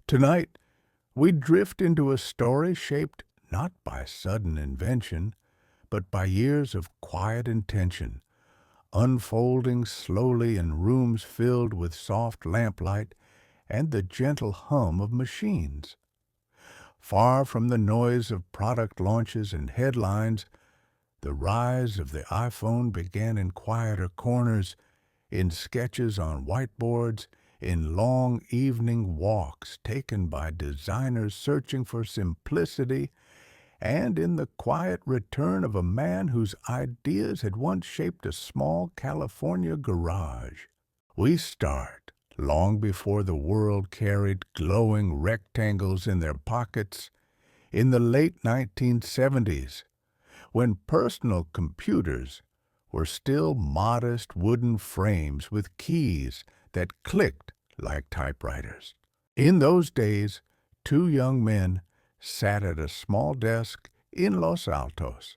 Tonight, we drift into a story shaped not by sudden invention, but by years of quiet intention, unfolding slowly in rooms filled with soft lamplight and the gentle hum of machines. Far from the noise of product launches and headlines, the rise of the iPhone began in quieter corners, in sketches on whiteboards, in long evening walks taken by designers searching for simplicity, and in the quiet return of a man whose ideas had once shaped a small California garage. We start long before the world carried glowing rectangles in their pockets, in the late 1970s, when personal computers were still modest wooden frames with keys that clicked like typewriters. In those days, two young men sat at a small desk in Los Altos,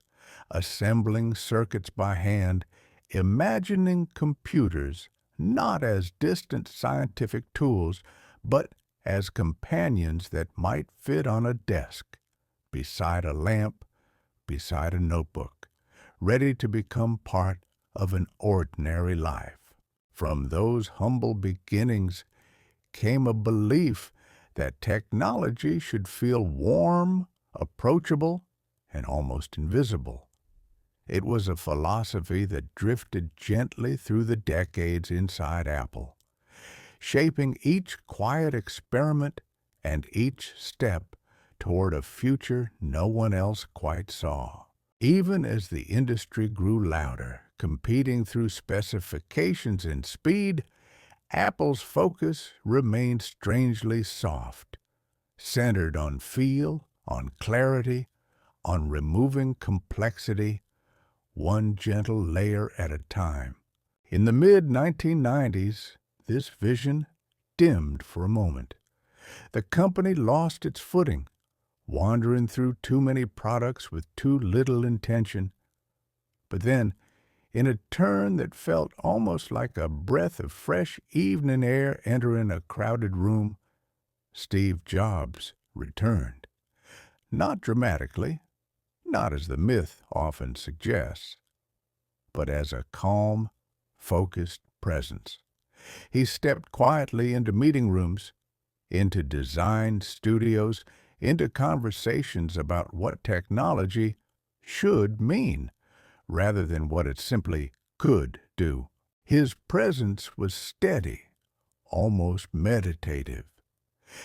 assembling circuits by hand, imagining computers not as distant scientific tools, but as companions that might fit on a desk, beside a lamp, beside a notebook, ready to become part of an ordinary life. From those humble beginnings came a belief that technology should feel warm, approachable, and almost invisible. It was a philosophy that drifted gently through the decades inside Apple, shaping each quiet experiment and each step toward a future no one else quite saw. Even as the industry grew louder, competing through specifications and speed, Apple's focus remained strangely soft, centered on feel, on clarity, on removing complexity, one gentle layer at a time. In the mid-1990s, this vision dimmed for a moment. The company lost its footing, wandering through too many products with too little intention. But then, in a turn that felt almost like a breath of fresh evening air entering a crowded room, Steve Jobs returned. Not dramatically, not as the myth often suggests, but as a calm, focused presence. He stepped quietly into meeting rooms, into design studios, into conversations about what technology should mean, rather than what it simply could do. His presence was steady, almost meditative.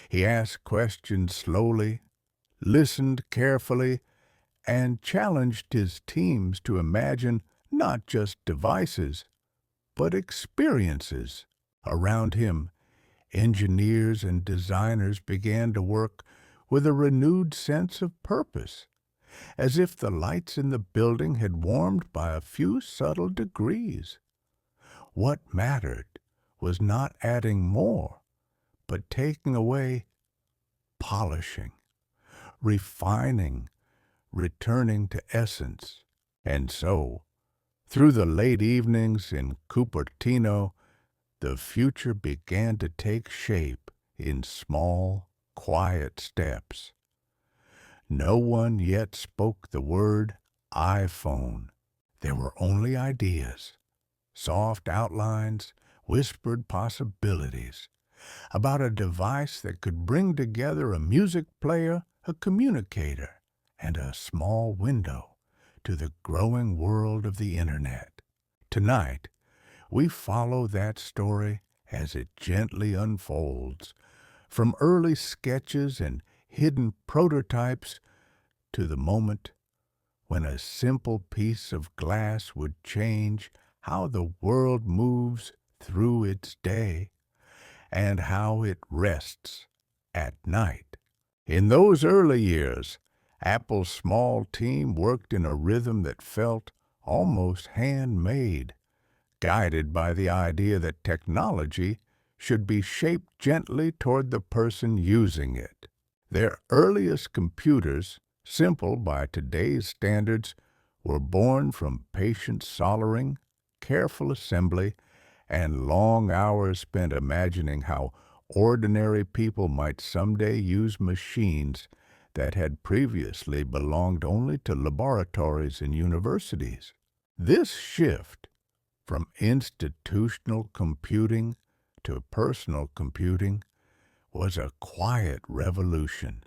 He asked questions slowly, listened carefully, and challenged his teams to imagine not just devices, but experiences. Around him, engineers and designers began to work with a renewed sense of purpose, as if the lights in the building had warmed by a few subtle degrees. What mattered was not adding more, but taking away, polishing, refining, returning to essence. And so, through the late evenings in Cupertino, the future began to take shape in small, quiet steps. No one yet spoke the word iPhone. There were only ideas, soft outlines, whispered possibilities, about a device that could bring together a music player, a communicator, and a small window to the growing world of the Internet. Tonight, we follow that story as it gently unfolds, from early sketches and hidden prototypes to the moment when a simple piece of glass would change how the world moves through its day and how it rests at night. In those early years, Apple's small team worked in a rhythm that felt almost handmade, guided by the idea that technology should be shaped gently toward the person using it. Their earliest computers, simple by today's standards, were born from patient soldering, careful assembly, and long hours spent imagining how ordinary people might someday use machines that had previously belonged only to laboratories and universities. This shift from institutional computing to personal computing was a quiet revolution,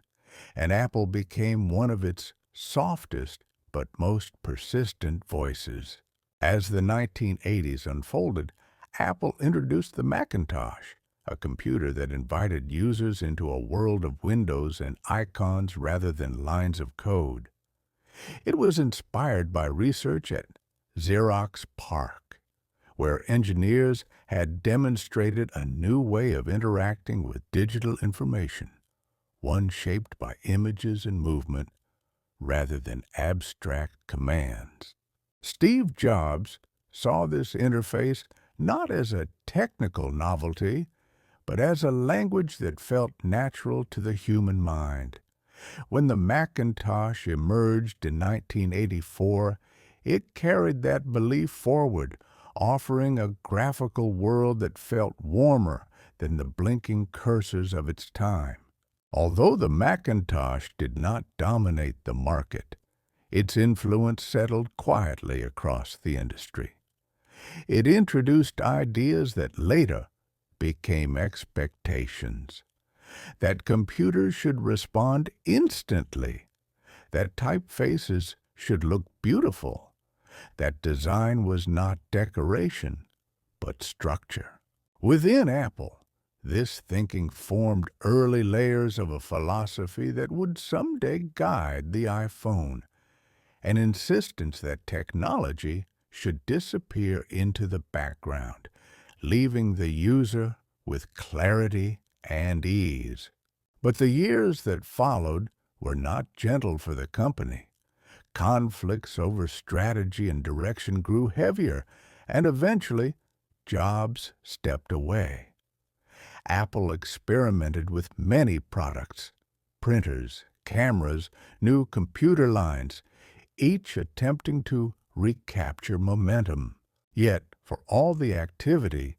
and Apple became one of its softest but most persistent voices. As the 1980s unfolded, Apple introduced the Macintosh, a computer that invited users into a world of windows and icons rather than lines of code. It was inspired by research at Xerox PARC, where engineers had demonstrated a new way of interacting with digital information, one shaped by images and movement rather than abstract commands. Steve Jobs saw this interface not as a technical novelty, but as a language that felt natural to the human mind. When the Macintosh emerged in 1984, it carried that belief forward, offering a graphical world that felt warmer than the blinking cursors of its time. Although the Macintosh did not dominate the market, its influence settled quietly across the industry. It introduced ideas that later became expectations, that computers should respond instantly, that typefaces should look beautiful, that design was not decoration, but structure. Within Apple, this thinking formed early layers of a philosophy that would someday guide the iPhone, an insistence that technology should disappear into the background, leaving the user with clarity and ease. But the years that followed were not gentle for the company. Conflicts over strategy and direction grew heavier, and eventually Jobs stepped away. Apple experimented with many products, printers, cameras, new computer lines, each attempting to recapture momentum. Yet, for all the activity,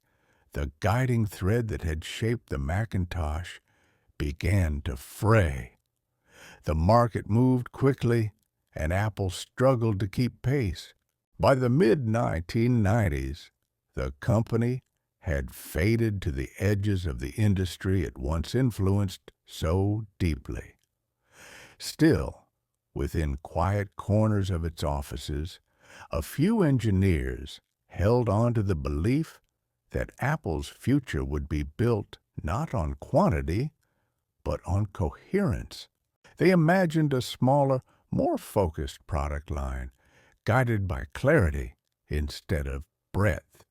the guiding thread that had shaped the Macintosh began to fray. The market moved quickly, and Apple struggled to keep pace. By the mid-1990s, the company had faded to the edges of the industry it once influenced so deeply. Still, within quiet corners of its offices, a few engineers held on to the belief that Apple's future would be built not on quantity, but on coherence. They imagined a smaller, more focused product line, guided by clarity instead of breadth.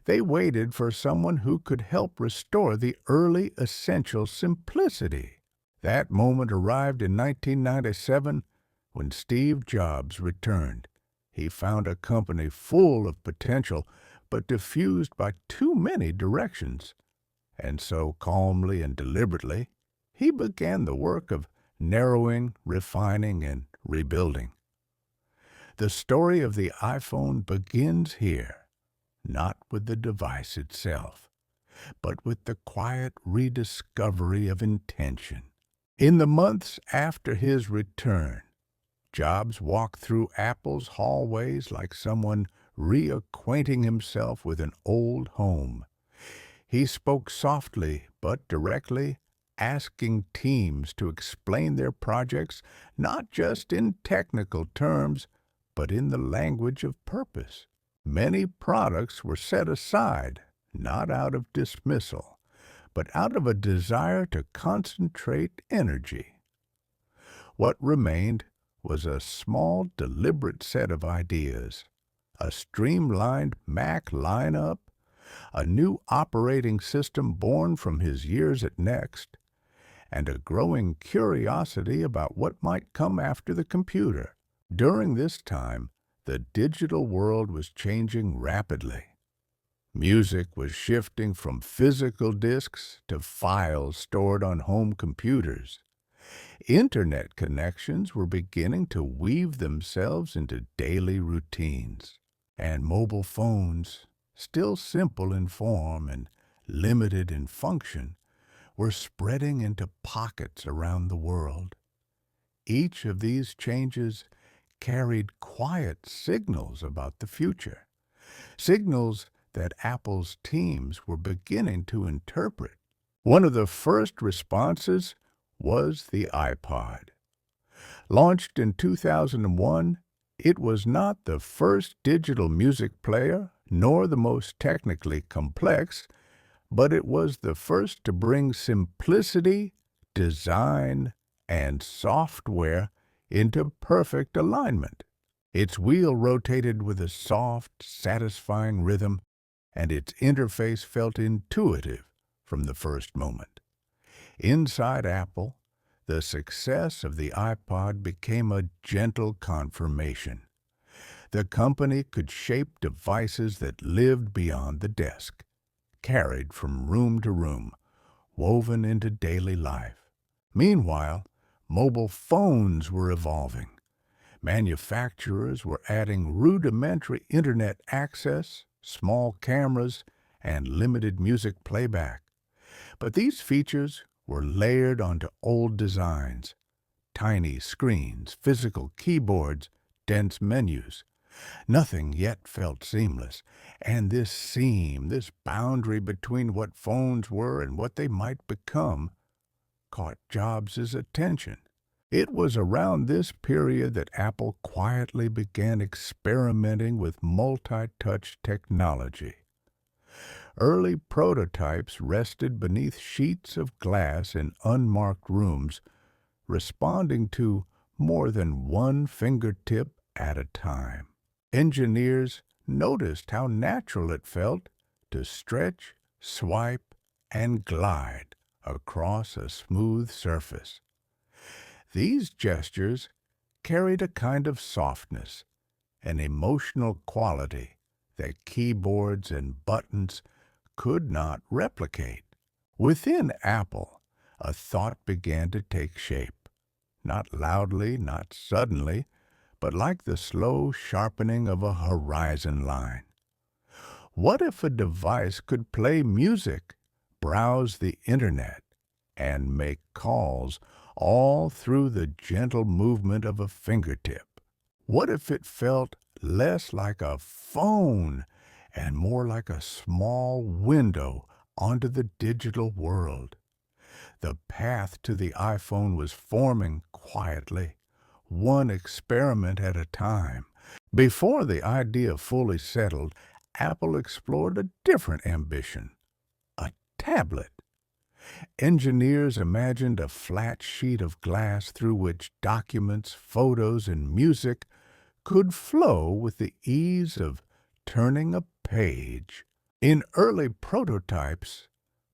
They waited for someone who could help restore the early essential simplicity. That moment arrived in 1997 when Steve Jobs returned. He found a company full of potential, but diffused by too many directions. And so, calmly and deliberately, he began the work of narrowing, refining, and rebuilding. The story of the iPhone begins here, not with the device itself, but with the quiet rediscovery of intention. In the months after his return, Jobs walked through Apple's hallways like someone reacquainting himself with an old home. He spoke softly but directly, asking teams to explain their projects not just in technical terms, but in the language of purpose. Many products were set aside, not out of dismissal, but out of a desire to concentrate energy. What remained was a small, deliberate set of ideas, a streamlined Mac lineup, a new operating system born from his years at Next, and a growing curiosity about what might come after the computer. During this time, the digital world was changing rapidly. Music was shifting from physical discs to files stored on home computers. Internet connections were beginning to weave themselves into daily routines. And mobile phones, still simple in form and limited in function, were spreading into pockets around the world. Each of these changes carried quiet signals about the future, signals that Apple's teams were beginning to interpret. One of the first responses was the iPod. Launched in 2001, it was not the first digital music player nor the most technically complex, but it was the first to bring simplicity, design, and software into perfect alignment. Its wheel rotated with a soft, satisfying rhythm, and its interface felt intuitive from the first moment. Inside Apple, the success of the iPod became a gentle confirmation. The company could shape devices that lived beyond the desk, carried from room to room, woven into daily life. Meanwhile, mobile phones were evolving. Manufacturers were adding rudimentary internet access, small cameras, and limited music playback. But these features were layered onto old designs: tiny screens, physical keyboards, dense menus. Nothing yet felt seamless, and this boundary between what phones were and what they might become, caught Jobs' attention. It was around this period that Apple quietly began experimenting with multi-touch technology. Early prototypes rested beneath sheets of glass in unmarked rooms, responding to more than one fingertip at a time. Engineers noticed how natural it felt to stretch, swipe, and glide across a smooth surface. These gestures carried a kind of softness, an emotional quality that keyboards and buttons could not replicate. Within Apple, a thought began to take shape, not loudly, not suddenly, but like the slow sharpening of a horizon line. What if a device could play music, browse the internet, and make calls all through the gentle movement of a fingertip? What if it felt less like a phone and more like a small window onto the digital world? The path to the iPhone was forming quietly, one experiment at a time. Before the idea fully settled, Apple explored a different ambition: a tablet. Engineers imagined a flat sheet of glass through which documents, photos, and music could flow with the ease of turning a page. In early prototypes,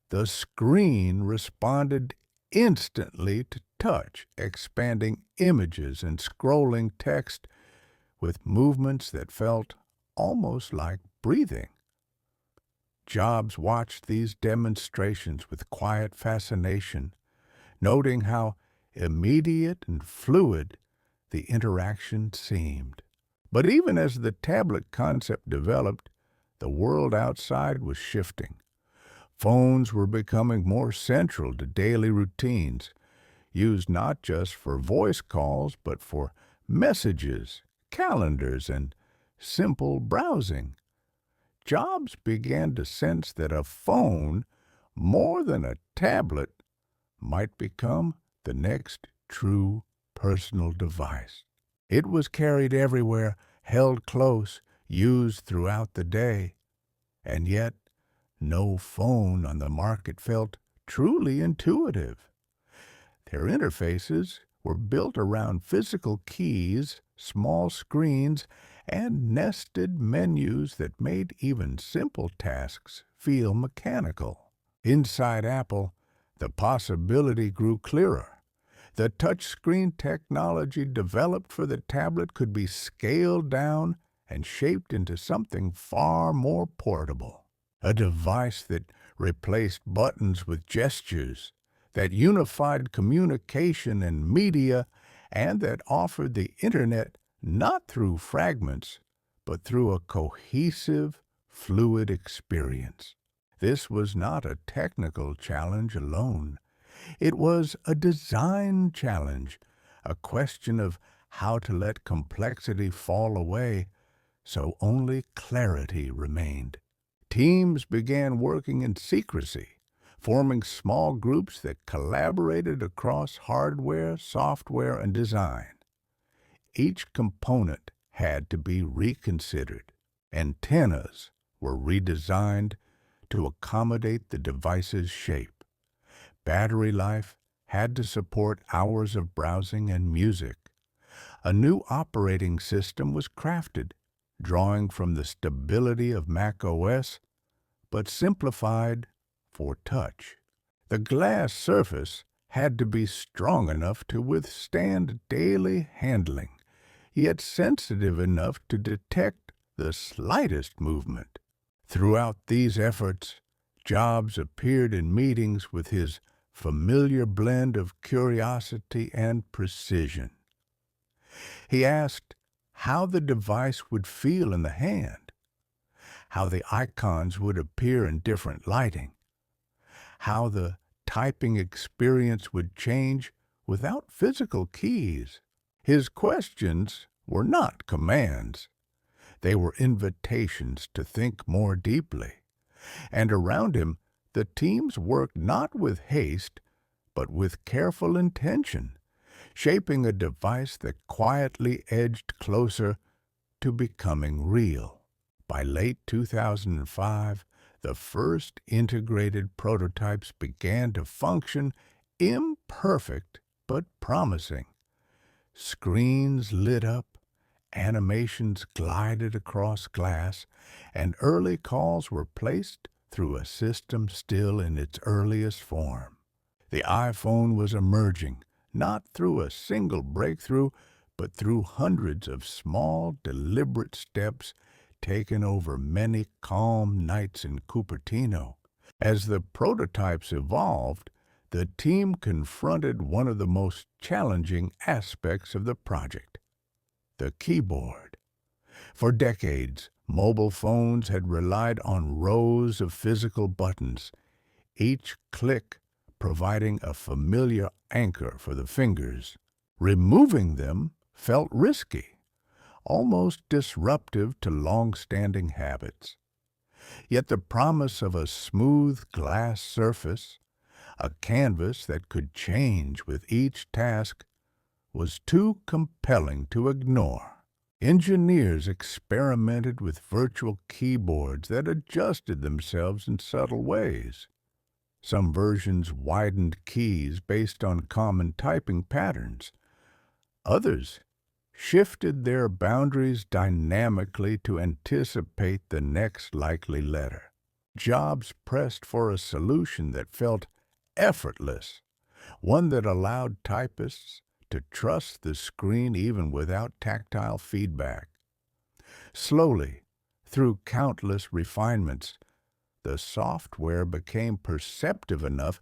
the screen responded instantly to touch, expanding images and scrolling text with movements that felt almost like breathing. Jobs watched these demonstrations with quiet fascination, noting how immediate and fluid the interaction seemed. But even as the tablet concept developed, the world outside was shifting. Phones were becoming more central to daily routines, used not just for voice calls, but for messages, calendars, and simple browsing. Jobs began to sense that a phone, more than a tablet, might become the next true personal device. It was carried everywhere, held close, used throughout the day, and yet no phone on the market felt truly intuitive. Their interfaces were built around physical keys, small screens, and nested menus that made even simple tasks feel mechanical. Inside Apple, the possibility grew clearer. The touchscreen technology developed for the tablet could be scaled down and shaped into something far more portable. A device that replaced buttons with gestures, that unified communication and media, and that offered the internet not through fragments, but through a cohesive, fluid experience. This was not a technical challenge alone. It was a design challenge, a question of how to let complexity fall away so only clarity remained. Teams began working in secrecy, forming small groups that collaborated across hardware, software, and design. Each component had to be reconsidered. Antennas were redesigned to accommodate the device's shape. Battery life had to support hours of browsing and music. A new operating system was crafted, drawing from the stability of macOS, but simplified for touch. The glass surface had to be strong enough to withstand daily handling, yet sensitive enough to detect the slightest movement. Throughout these efforts, Jobs appeared in meetings with his familiar blend of curiosity and precision. He asked how the device would feel in the hand, how the icons would appear in different lighting, how the typing experience would change without physical keys. His questions were not commands. They were invitations to think more deeply. And around him, the teams worked not with haste, but with careful intention, shaping a device that quietly edged closer to becoming real. By late 2005, the first integrated prototypes began to function, imperfect but promising. Screens lit up, animations glided across glass, and early calls were placed through a system still in its earliest form. The iPhone was emerging, not through a single breakthrough, but through hundreds of small, deliberate steps taken over many calm nights in Cupertino. As the prototypes evolved, the team confronted one of the most challenging aspects of the project: the keyboard. For decades, mobile phones had relied on rows of physical buttons, each click providing a familiar anchor for the fingers. Removing them felt risky, almost disruptive to long-standing habits. Yet the promise of a smooth glass surface, a canvas that could change with each task, was too compelling to ignore. Engineers experimented with virtual keyboards that adjusted themselves in subtle ways. Some versions widened keys based on common typing patterns. Others shifted their boundaries dynamically to anticipate the next likely letter. Jobs pressed for a solution that felt effortless, one that allowed typists to trust the screen even without tactile feedback. Slowly, through countless refinements, the software became perceptive enough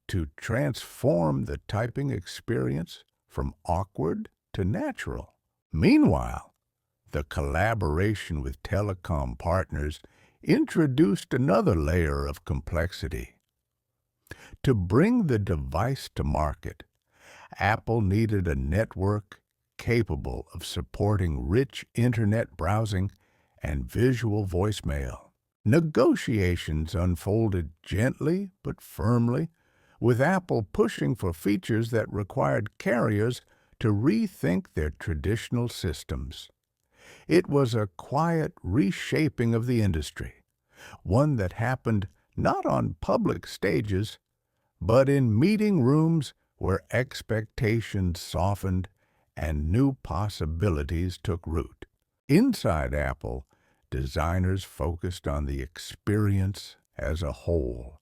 to transform the typing experience from awkward to natural. Meanwhile, the collaboration with telecom partners introduced another layer of complexity. To bring the device to market, Apple needed a network capable of supporting rich internet browsing and visual voicemail. Negotiations unfolded gently but firmly, with Apple pushing for features that required carriers to rethink their traditional systems. It was a quiet reshaping of the industry, one that happened not on public stages, but in meeting rooms where expectations softened and new possibilities took root. Inside Apple, designers focused on the experience as a whole.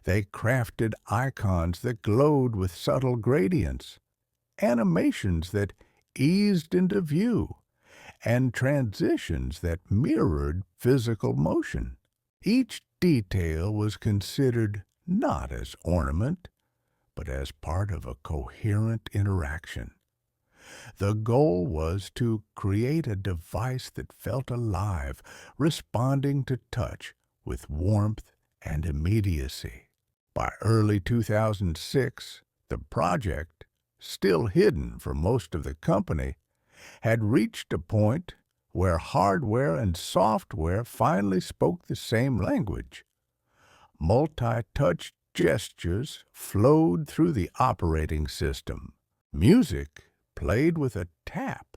They crafted icons that glowed with subtle gradients, animations that eased into view, and transitions that mirrored physical motion. Each detail was considered not as ornament, but as part of a coherent interaction. The goal was to create a device that felt alive, responding to touch with warmth and immediacy. By early 2006, the project, still hidden for most of the company, had reached a point where hardware and software finally spoke the same language. Multi-touch gestures flowed through the operating system. Music played with a tap.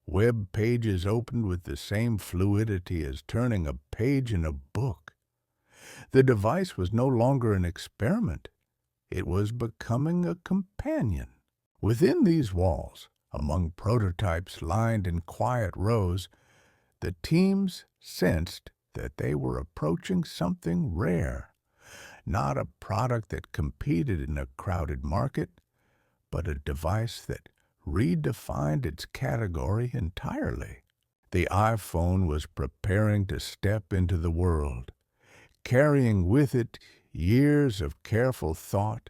Web pages opened with the same fluidity as turning a page in a book. The device was no longer an experiment. It was becoming a companion. Within these walls, among prototypes lined in quiet rows, the teams sensed that they were approaching something rare. Not a product that competed in a crowded market, but a device that redefined its category entirely. The iPhone was preparing to step into the world, carrying with it years of careful thought,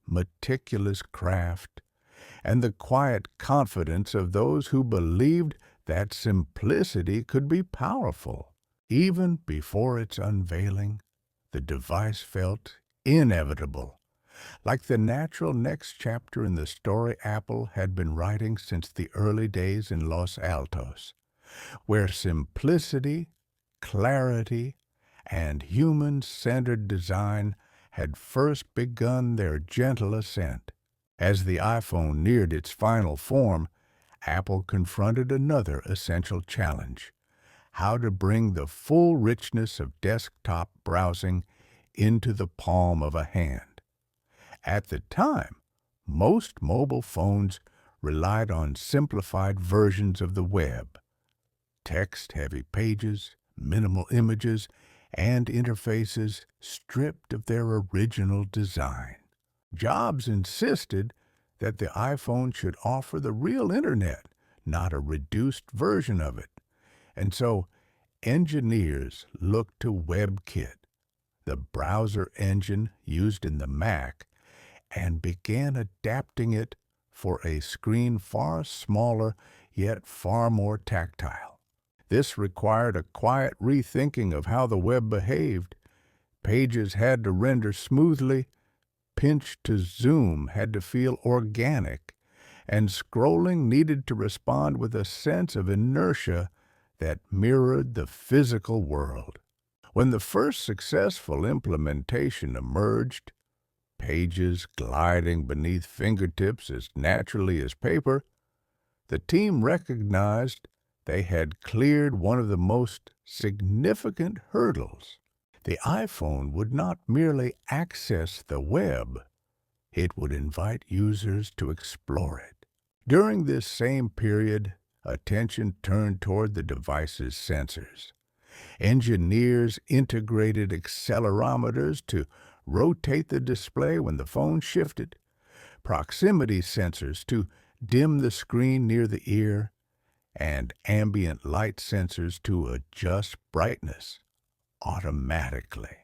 meticulous craft, and the quiet confidence of those who believed that simplicity could be powerful. Even before its unveiling, the device felt inevitable, like the natural next chapter in the story Apple had been writing since the early days in Los Altos, where simplicity, clarity, and human-centered design had first begun their gentle ascent. As the iPhone neared its final form, Apple confronted another essential challenge: how to bring the full richness of desktop browsing into the palm of a hand. At the time, most mobile phones relied on simplified versions of the web: text-heavy pages, minimal images, and interfaces stripped of their original design. Jobs insisted that the iPhone should offer the real internet, not a reduced version of it. And so engineers looked to WebKit, the browser engine used in the Mac, and began adapting it for a screen far smaller yet far more tactile. This required a quiet rethinking of how the web behaved. Pages had to render smoothly, pinch to zoom had to feel organic, and scrolling needed to respond with a sense of inertia that mirrored the physical world. When the first successful implementation emerged, pages gliding beneath fingertips as naturally as paper, the team recognized they had cleared one of the most significant hurdles. The iPhone would not merely access the web, it would invite users to explore it. During this same period, attention turned toward the device's sensors. Engineers integrated accelerometers to rotate the display when the phone shifted, proximity sensors to dim the screen near the ear, and ambient light sensors to adjust brightness automatically.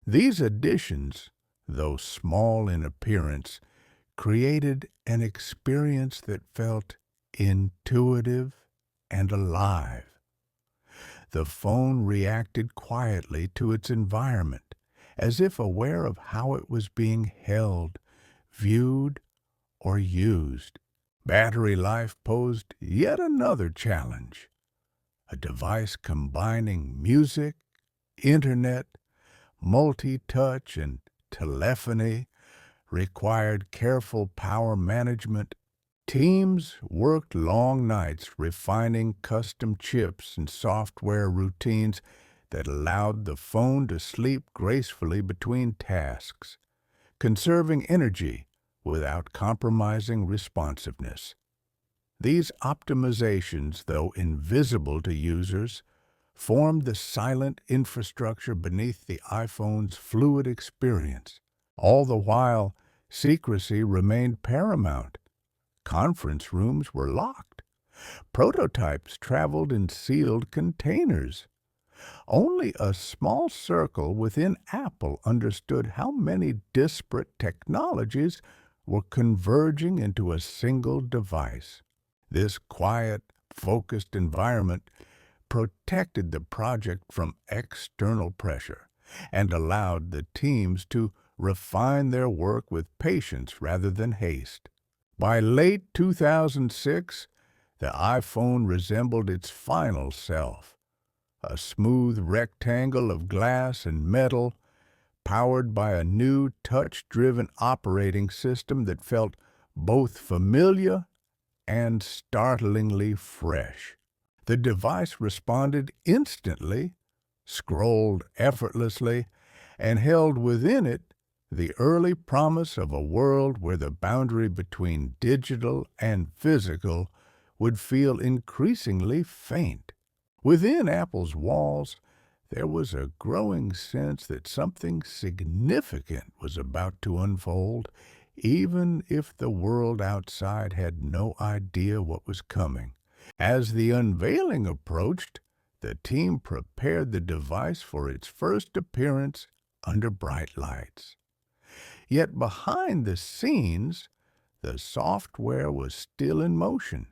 These additions, though small in appearance, created an experience that felt intuitive and alive. The phone reacted quietly to its environment, as if aware of how it was being held, viewed, or used. Battery life posed yet another challenge. A device combining music, internet, multi-touch, and telephony required careful power management. Teams worked long nights refining custom chips and software routines that allowed the phone to sleep gracefully between tasks, conserving energy without compromising responsiveness. These optimizations, though invisible to users, formed the silent infrastructure beneath the iPhone's fluid experience. All the while, secrecy remained paramount. Conference rooms were locked. Prototypes traveled in sealed containers. Only a small circle within Apple understood how many disparate technologies were converging into a single device. This quiet, focused environment protected the project from external pressure, and allowed the teams to refine their work with patience rather than haste. By late 2006, the iPhone resembled its final self, a smooth rectangle of glass and metal powered by a new touch-driven operating system that felt both familiar and startlingly fresh. The device responded instantly, scrolled effortlessly, and held within it the early promise of a world where the boundary between digital and physical would feel increasingly faint. Within Apple's walls, there was a growing sense that something significant was about to unfold, even if the world outside had no idea what was coming. As the unveiling approached, the team prepared the device for its first appearance under bright lights. Yet behind the scenes, the software was still in motion,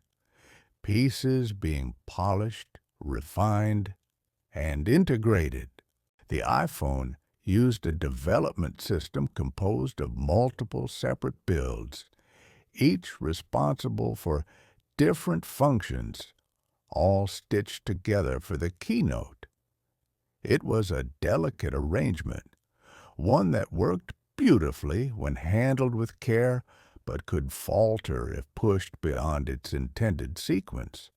pieces being polished, refined, and integrated. The iPhone used a development system composed of multiple separate builds, each responsible for different functions, all stitched together for the keynote. It was a delicate arrangement, one that worked beautifully when handled with care, but could falter if pushed beyond its intended sequence.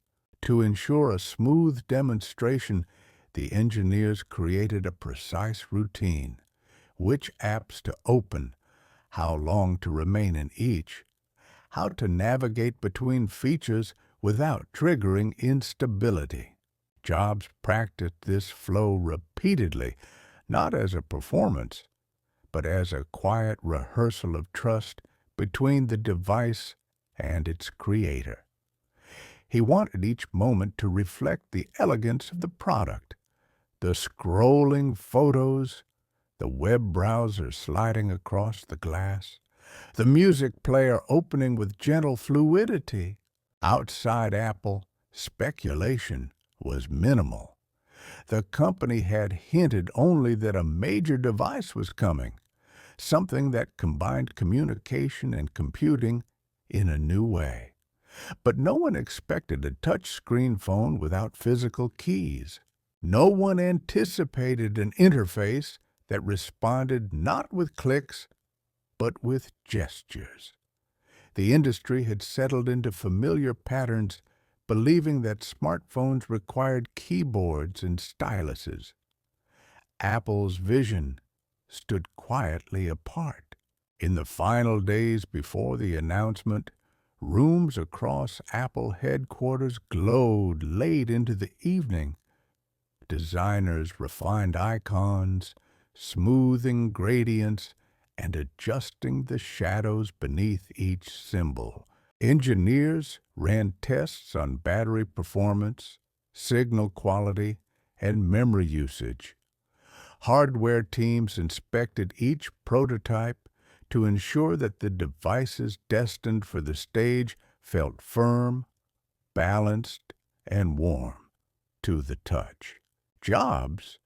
To ensure a smooth demonstration, the engineers created a precise routine: which apps to open, how long to remain in each, how to navigate between features without triggering instability. Jobs practiced this flow repeatedly, not as a performance, but as a quiet rehearsal of trust between the device and its creator. He wanted each moment to reflect the elegance of the product, the scrolling photos, the web browser sliding across the glass, the music player opening with gentle fluidity. Outside Apple, speculation was minimal. The company had hinted only that a major device was coming, something that combined communication and computing in a new way. But no one expected a touch-screen phone without physical keys. No one anticipated an interface that responded not with clicks, but with gestures. The industry had settled into familiar patterns, believing that smartphones required keyboards and styluses. Apple's vision stood quietly apart. In the final days before the announcement, rooms across Apple headquarters glowed late into the evening. Designers refined icons, smoothing gradients, and adjusting the shadows beneath each symbol. Engineers ran tests on battery performance, signal quality, and memory usage. Hardware teams inspected each prototype to ensure that the devices destined for the stage felt firm, balanced, and warm to the touch. Jobs,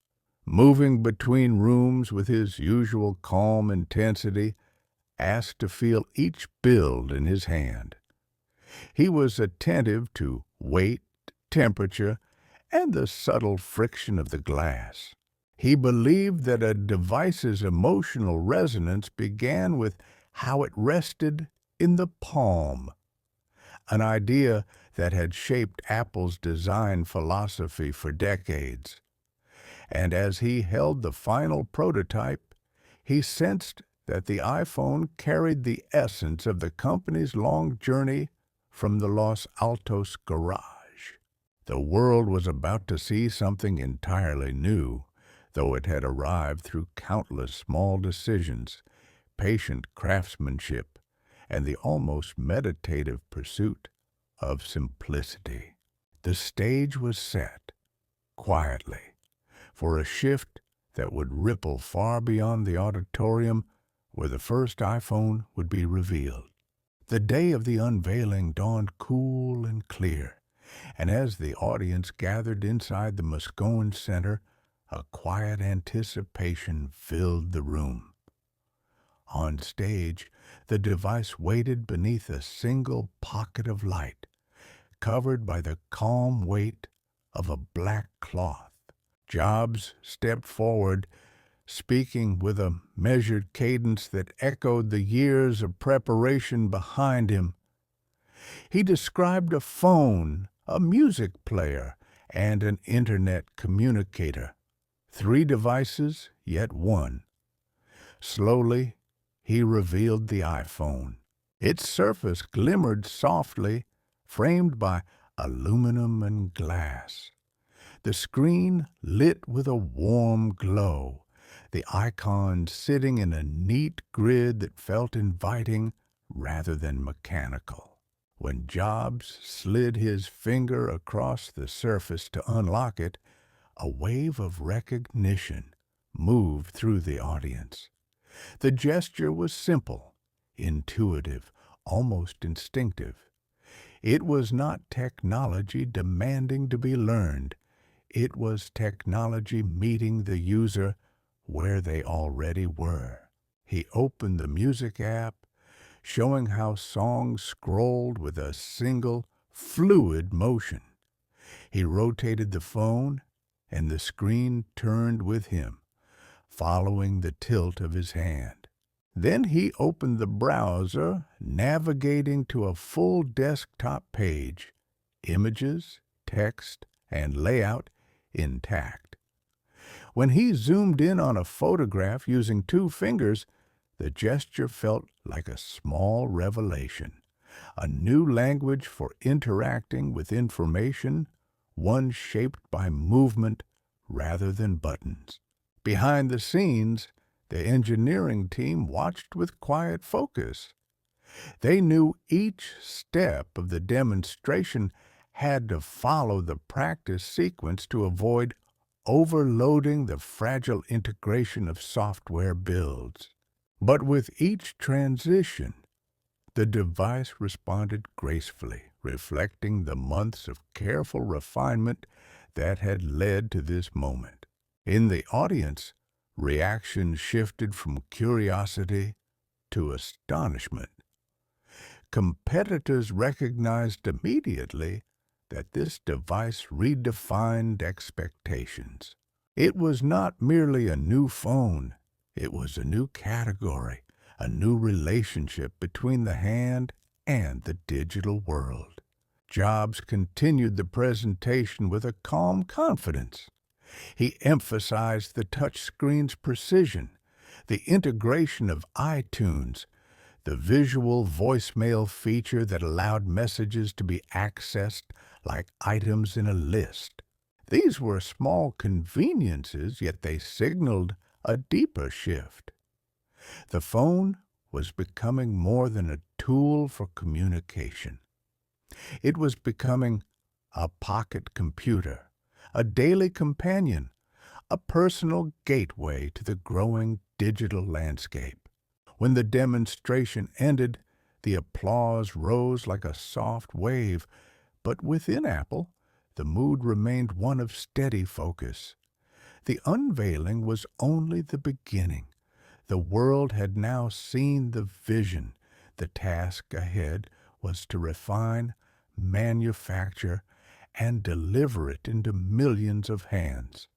moving between rooms with his usual calm intensity, asked to feel each build in his hand. He was attentive to weight, temperature, and the subtle friction of the glass. He believed that a device's emotional resonance began with how it rested in the palm, an idea that had shaped Apple's design philosophy for decades. And as he held the final prototype, he sensed that the iPhone carried the essence of the company's long journey from the Los Altos garage. The world was about to see something entirely new, though it had arrived through countless small decisions, patient craftsmanship, and the almost meditative pursuit of simplicity. The stage was set, quietly, for a shift that would ripple far beyond the auditorium where the first iPhone would be revealed. The day of the unveiling dawned cool and clear, and as the audience gathered inside the Moscone Center, A quiet anticipation filled the room. On stage, the device waited beneath a single pocket of light, covered by the calm weight of a black cloth. Jobs stepped forward, speaking with a measured cadence that echoed the years of preparation behind him. He described a phone, a music player, and an internet communicator. 3 devices, yet one. Slowly, he revealed the iPhone. Its surface glimmered softly, framed by aluminum and glass. The screen lit with a warm glow, the icons sitting in a neat grid that felt inviting rather than mechanical. When Jobs slid his finger across the surface to unlock it, a wave of recognition moved through the audience. The gesture was simple, intuitive, almost instinctive. It was not technology demanding to be learned. It was technology meeting the user where they already were. He opened the music app, showing how songs scrolled with a single, fluid motion. He rotated the phone, and the screen turned with him, following the tilt of his hand. Then he opened the browser, navigating to a full desktop page, images, text, and layout intact. When he zoomed in on a photograph using 2 fingers, the gesture felt like a small revelation, a new language for interacting with information, one shaped by movement rather than buttons. Behind the scenes, the engineering team watched with quiet focus. They knew each step of the demonstration had to follow the practice sequence to avoid overloading the fragile integration of software builds. But with each transition, the device responded gracefully, reflecting the months of careful refinement that had led to this moment. In the audience, reaction shifted from curiosity to astonishment. Competitors recognized immediately that this device redefined expectations. It was not merely a new phone, it was a new category, a new relationship between the hand and the digital world. Jobs continued the presentation with a calm confidence. He emphasized the touchscreen's precision, the integration of iTunes, the visual voicemail feature that allowed messages to be accessed like items in a list. These were small conveniences, yet they signaled a deeper shift. The phone was becoming more than a tool for communication. It was becoming a pocket computer, a daily companion, a personal gateway to the growing digital landscape. When the demonstration ended, the applause rose like a soft wave, but within Apple, the mood remained one of steady focus. The unveiling was only the beginning. The world had now seen the vision. The task ahead was to refine, manufacture, and deliver it into millions of hands.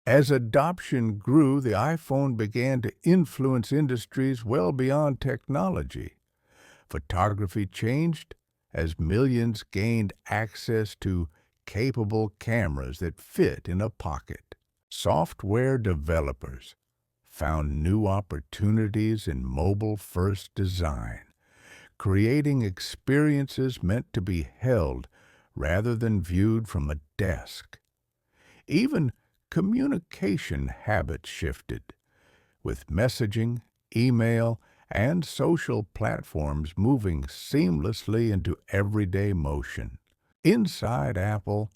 As adoption grew, the iPhone began to influence industries well beyond technology. Photography changed as millions gained access to capable cameras that fit in a pocket. Software developers found new opportunities in mobile-first design, creating experiences meant to be held rather than viewed from a desk. Even communication habits shifted, with messaging, email, and social platforms moving seamlessly into everyday motion. Inside Apple,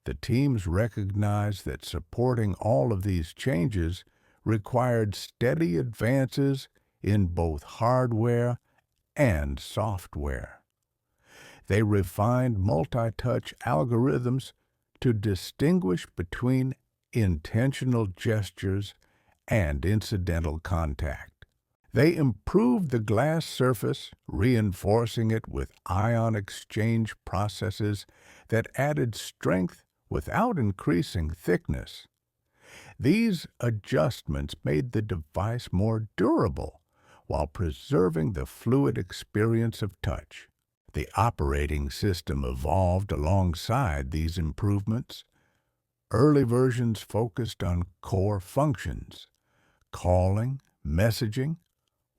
the teams recognized that supporting all of these changes required steady advances in both hardware and software. They refined multi-touch algorithms to distinguish between intentional gestures and incidental contact. They improved the glass surface, reinforcing it with ion exchange processes that added strength without increasing thickness. These adjustments made the device more durable while preserving the fluid experience of touch. The operating system evolved alongside these improvements. Early versions focused on core functions: calling, messaging,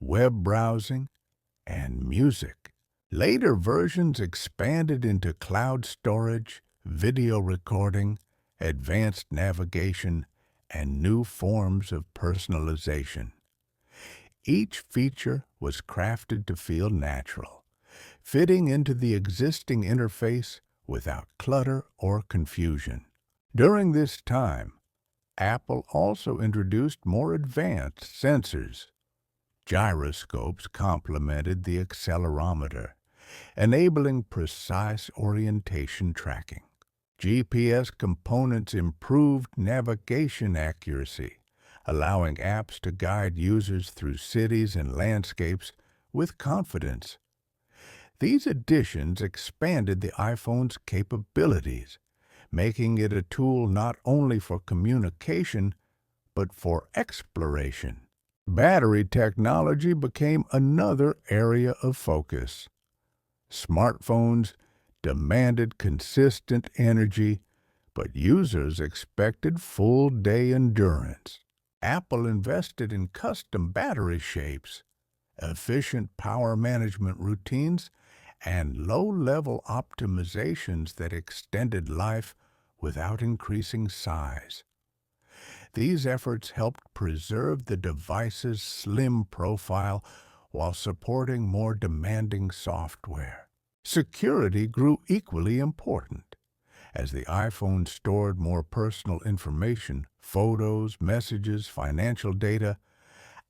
web browsing, and music. Later versions expanded into cloud storage, video recording, advanced navigation, and new forms of personalization. Each feature was crafted to feel natural, fitting into the existing interface without clutter or confusion. During this time, Apple also introduced more advanced sensors. Gyroscopes complemented the accelerometer, enabling precise orientation tracking. GPS components improved navigation accuracy, allowing apps to guide users through cities and landscapes with confidence. These additions expanded the iPhone's capabilities, making it a tool not only for communication, but for exploration. Battery technology became another area of focus. Smartphones demanded consistent energy, but users expected full-day endurance. Apple invested in custom battery shapes, efficient power management routines, and low-level optimizations that extended life without increasing size. These efforts helped preserve the device's slim profile while supporting more demanding software. Security grew equally important. As the iPhone stored more personal information, photos, messages, financial data,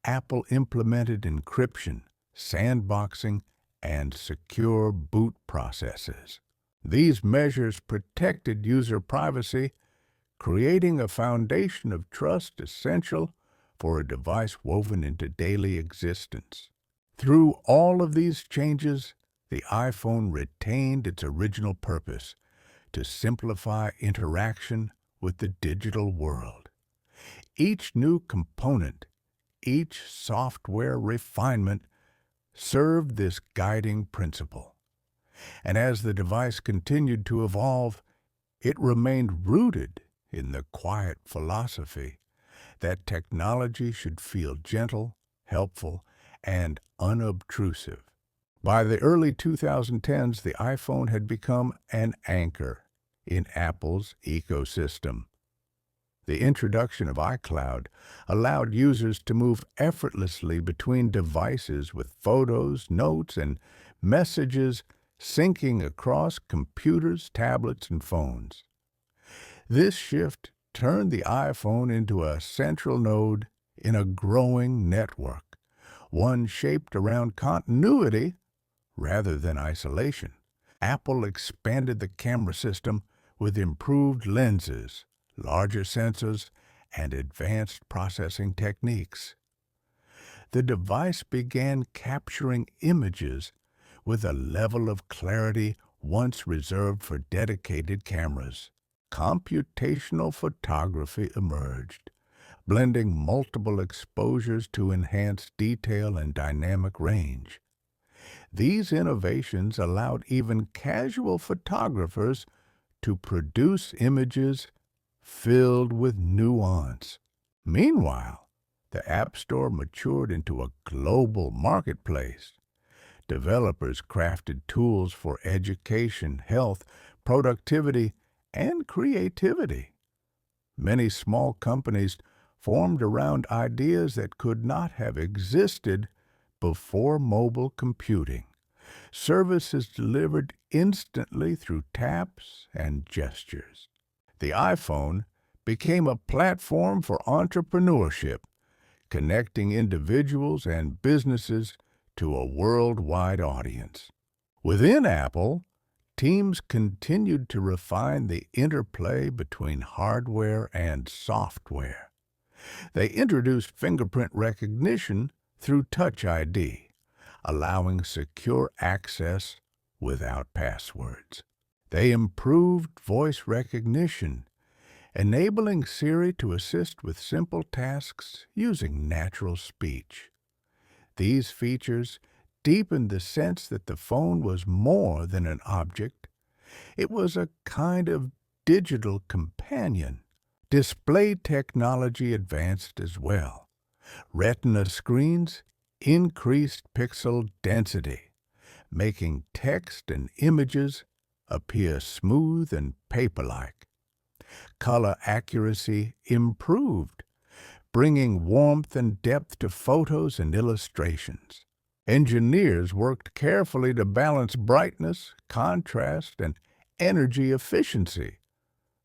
Apple implemented encryption, sandboxing, and secure boot processes. These measures protected user privacy, creating a foundation of trust essential for a device woven into daily existence. Through all of these changes, the iPhone retained its original purpose: to simplify interaction with the digital world. Each new component, each software refinement served this guiding principle. And as the device continued to evolve, it remained rooted in the quiet philosophy that technology should feel gentle, helpful, and unobtrusive. By the early 2010s, the iPhone had become an anchor in Apple's ecosystem. The introduction of iCloud allowed users to move effortlessly between devices with photos, notes, and messages syncing across computers, tablets, and phones. This shift turned the iPhone into a central node in a growing network, one shaped around continuity rather than isolation. Apple expanded the camera system with improved lenses, larger sensors, and advanced processing techniques. The device began capturing images with a level of clarity once reserved for dedicated cameras. computational photography emerged, blending multiple exposures to enhance detail and dynamic range. These innovations allowed even casual photographers to produce images filled with nuance. Meanwhile, the App Store matured into a global marketplace. Developers crafted tools for education, health, productivity, and creativity. Many small companies formed around ideas that could not have existed before mobile computing. Services delivered instantly through taps and gestures. The iPhone became a platform for entrepreneurship, connecting individuals and businesses to a worldwide audience. Within Apple, teams continued to refine the interplay between hardware and software. They introduced fingerprint recognition through Touch ID, allowing secure access without passwords. They improved voice recognition, enabling Siri to assist with simple tasks using natural speech. These features deepened the sense that the phone was more than an object. It was a kind of digital companion. Display technology advanced as well. Retina screens increased pixel density, making text and images appear smooth and paper-like. Color accuracy improved, bringing warmth and depth to photos and illustrations. Engineers worked carefully to balance brightness, contrast, and energy efficiency,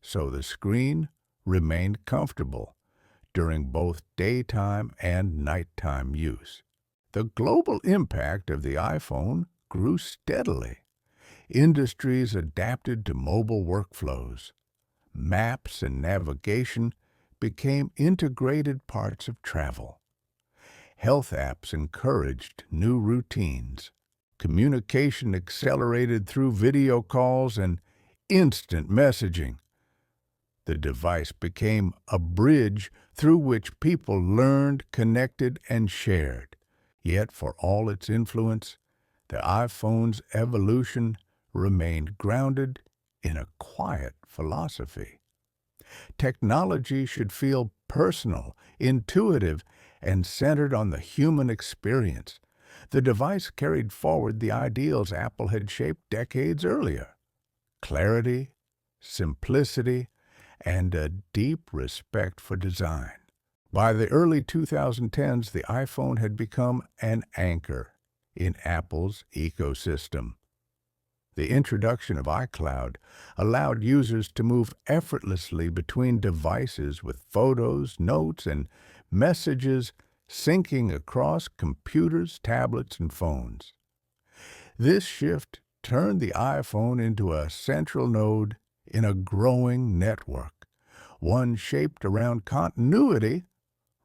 so the screen remained comfortable during both daytime and nighttime use. The global impact of the iPhone grew steadily. Industries adapted to mobile workflows. Maps and navigation became integrated parts of travel. Health apps encouraged new routines. Communication accelerated through video calls and instant messaging. The device became a bridge through which people learned, connected, and shared. Yet, for all its influence, the iPhone's evolution remained grounded in a quiet philosophy. Technology should feel personal, intuitive, and centered on the human experience. The device carried forward the ideals Apple had shaped decades earlier: clarity, simplicity, and a deep respect for design. By the early 2010s, the iPhone had become an anchor in Apple's ecosystem. The introduction of iCloud allowed users to move effortlessly between devices with photos, notes, and messages syncing across computers, tablets, and phones. This shift turned the iPhone into a central node in a growing network, one shaped around continuity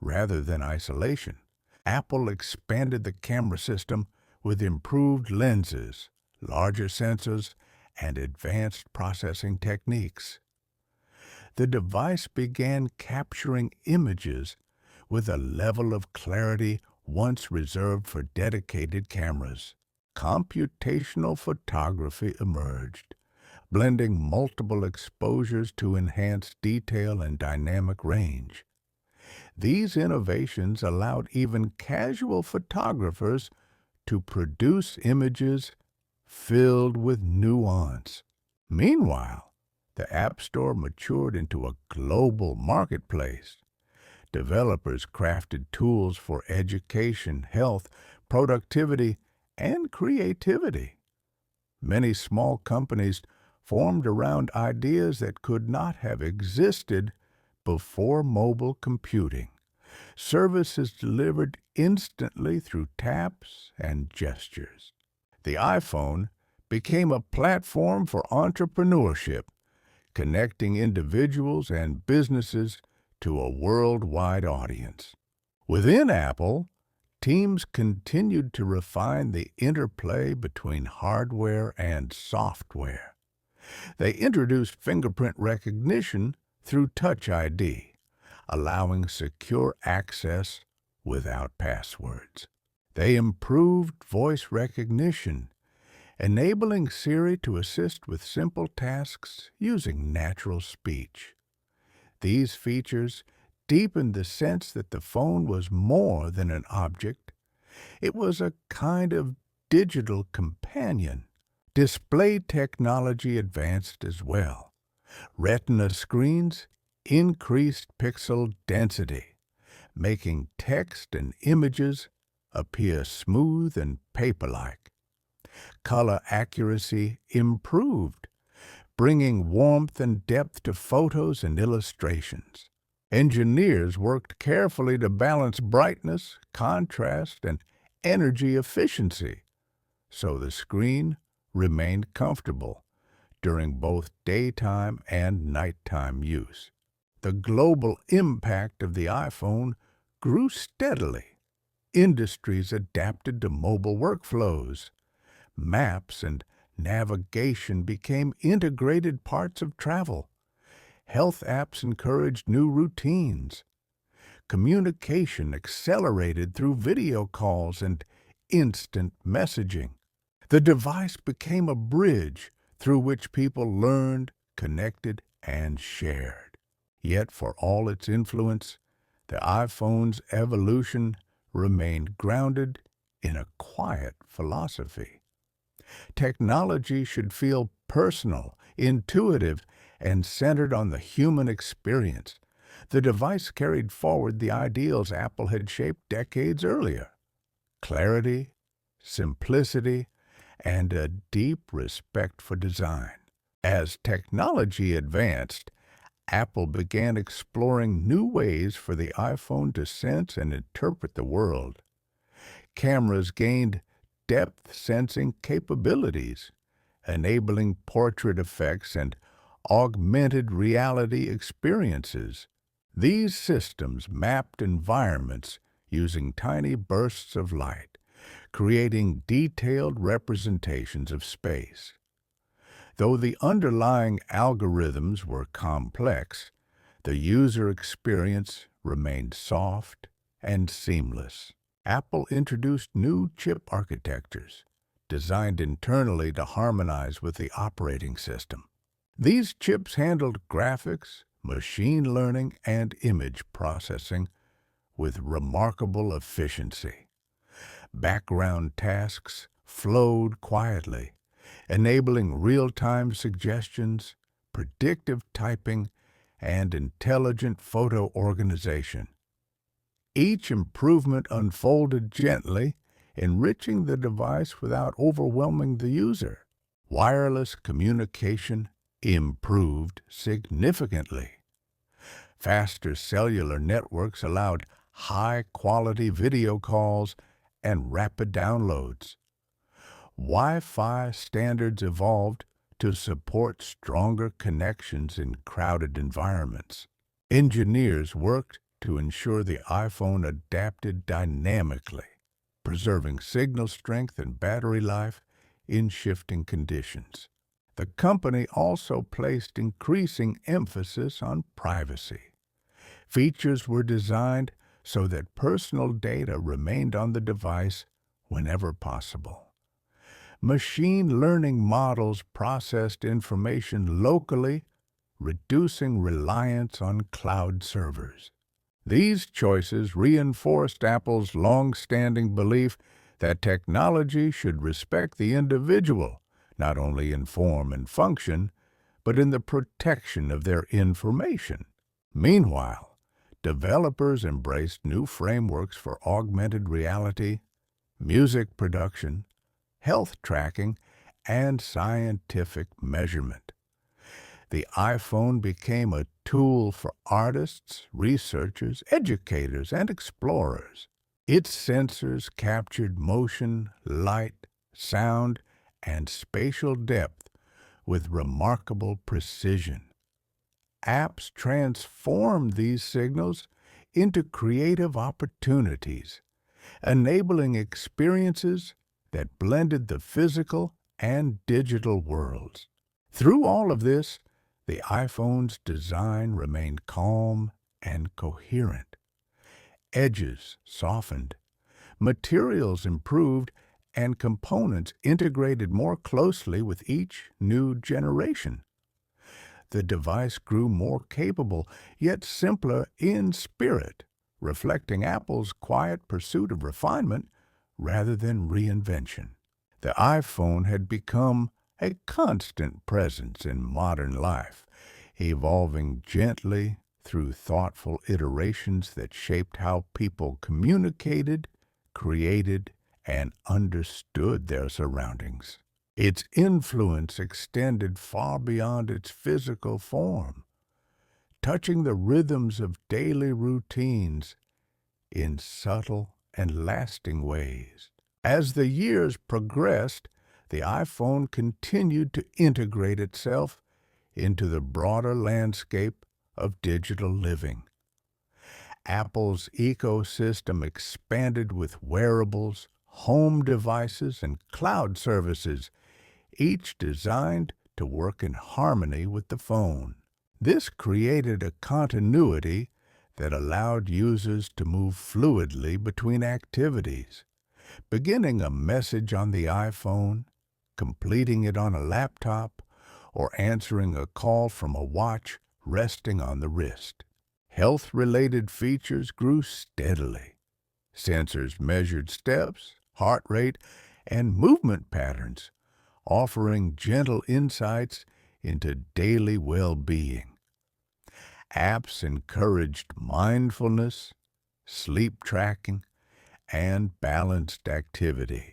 rather than isolation. Apple expanded the camera system with improved lenses, larger sensors, and advanced processing techniques. The device began capturing images with a level of clarity once reserved for dedicated cameras. Computational photography emerged, blending multiple exposures to enhance detail and dynamic range. These innovations allowed even casual photographers to produce images filled with nuance. Meanwhile, the App Store matured into a global marketplace. Developers crafted tools for education, health, productivity, and creativity. Many small companies formed around ideas that could not have existed before mobile computing. Services delivered instantly through taps and gestures. The iPhone became a platform for entrepreneurship, connecting individuals and businesses to a worldwide audience. Within Apple, teams continued to refine the interplay between hardware and software. They introduced fingerprint recognition through Touch ID, allowing secure access without passwords. They improved voice recognition, enabling Siri to assist with simple tasks using natural speech. These features deepened the sense that the phone was more than an object. It was a kind of digital companion. Display technology advanced as well. Retina screens increased pixel density, making text and images appear smooth and paper-like. Color accuracy improved, bringing warmth and depth to photos and illustrations. Engineers worked carefully to balance brightness, contrast, and energy efficiency, so the screen remained comfortable during both daytime and nighttime use. The global impact of the iPhone grew steadily. Industries adapted to mobile workflows. Maps and navigation became integrated parts of travel. Health apps encouraged new routines. Communication accelerated through video calls and instant messaging. The device became a bridge through which people learned, connected, and shared. Yet, for all its influence, the iPhone's evolution remained grounded in a quiet philosophy. Technology should feel personal, intuitive, and centered on the human experience. The device carried forward the ideals Apple had shaped decades earlier: clarity, simplicity, and a deep respect for design. As technology advanced, Apple began exploring new ways for the iPhone to sense and interpret the world. Cameras gained depth-sensing capabilities, enabling portrait effects and augmented reality experiences. These systems mapped environments using tiny bursts of light, creating detailed representations of space. Though the underlying algorithms were complex, the user experience remained soft and seamless. Apple introduced new chip architectures, designed internally to harmonize with the operating system. These chips handled graphics, machine learning, and image processing with remarkable efficiency. Background tasks flowed quietly, enabling real-time suggestions, predictive typing, and intelligent photo organization. Each improvement unfolded gently, enriching the device without overwhelming the user. Wireless communication improved significantly. Faster cellular networks allowed high-quality video calls and rapid downloads. Wi-Fi standards evolved to support stronger connections in crowded environments. Engineers worked to ensure the iPhone adapted dynamically, preserving signal strength and battery life in shifting conditions. The company also placed increasing emphasis on privacy. Features were designed so that personal data remained on the device whenever possible. Machine learning models processed information locally, reducing reliance on cloud servers. These choices reinforced Apple's long-standing belief that technology should respect the individual, not only in form and function, but in the protection of their information. Meanwhile, developers embraced new frameworks for augmented reality, music production, health tracking, and scientific measurement. The iPhone became a tool for artists, researchers, educators, and explorers. Its sensors captured motion, light, sound, and spatial depth with remarkable precision. Apps transformed these signals into creative opportunities, enabling experiences that blended the physical and digital worlds. Through all of this, the iPhone's design remained calm and coherent. Edges softened, materials improved, and components integrated more closely with each new generation. The device grew more capable, yet simpler in spirit, reflecting Apple's quiet pursuit of refinement rather than reinvention. The iPhone had become a constant presence in modern life, evolving gently through thoughtful iterations that shaped how people communicated, created, and understood their surroundings. Its influence extended far beyond its physical form, touching the rhythms of daily routines in subtle and lasting ways. As the years progressed, the iPhone continued to integrate itself into the broader landscape of digital living. Apple's ecosystem expanded with wearables, home devices, and cloud services, each designed to work in harmony with the phone. This created a continuity that allowed users to move fluidly between activities, beginning a message on the iPhone, completing it on a laptop, or answering a call from a watch resting on the wrist. Health-related features grew steadily. Sensors measured steps, heart rate, and movement patterns, offering gentle insights into daily well-being. Apps encouraged mindfulness, sleep tracking, and balanced activity.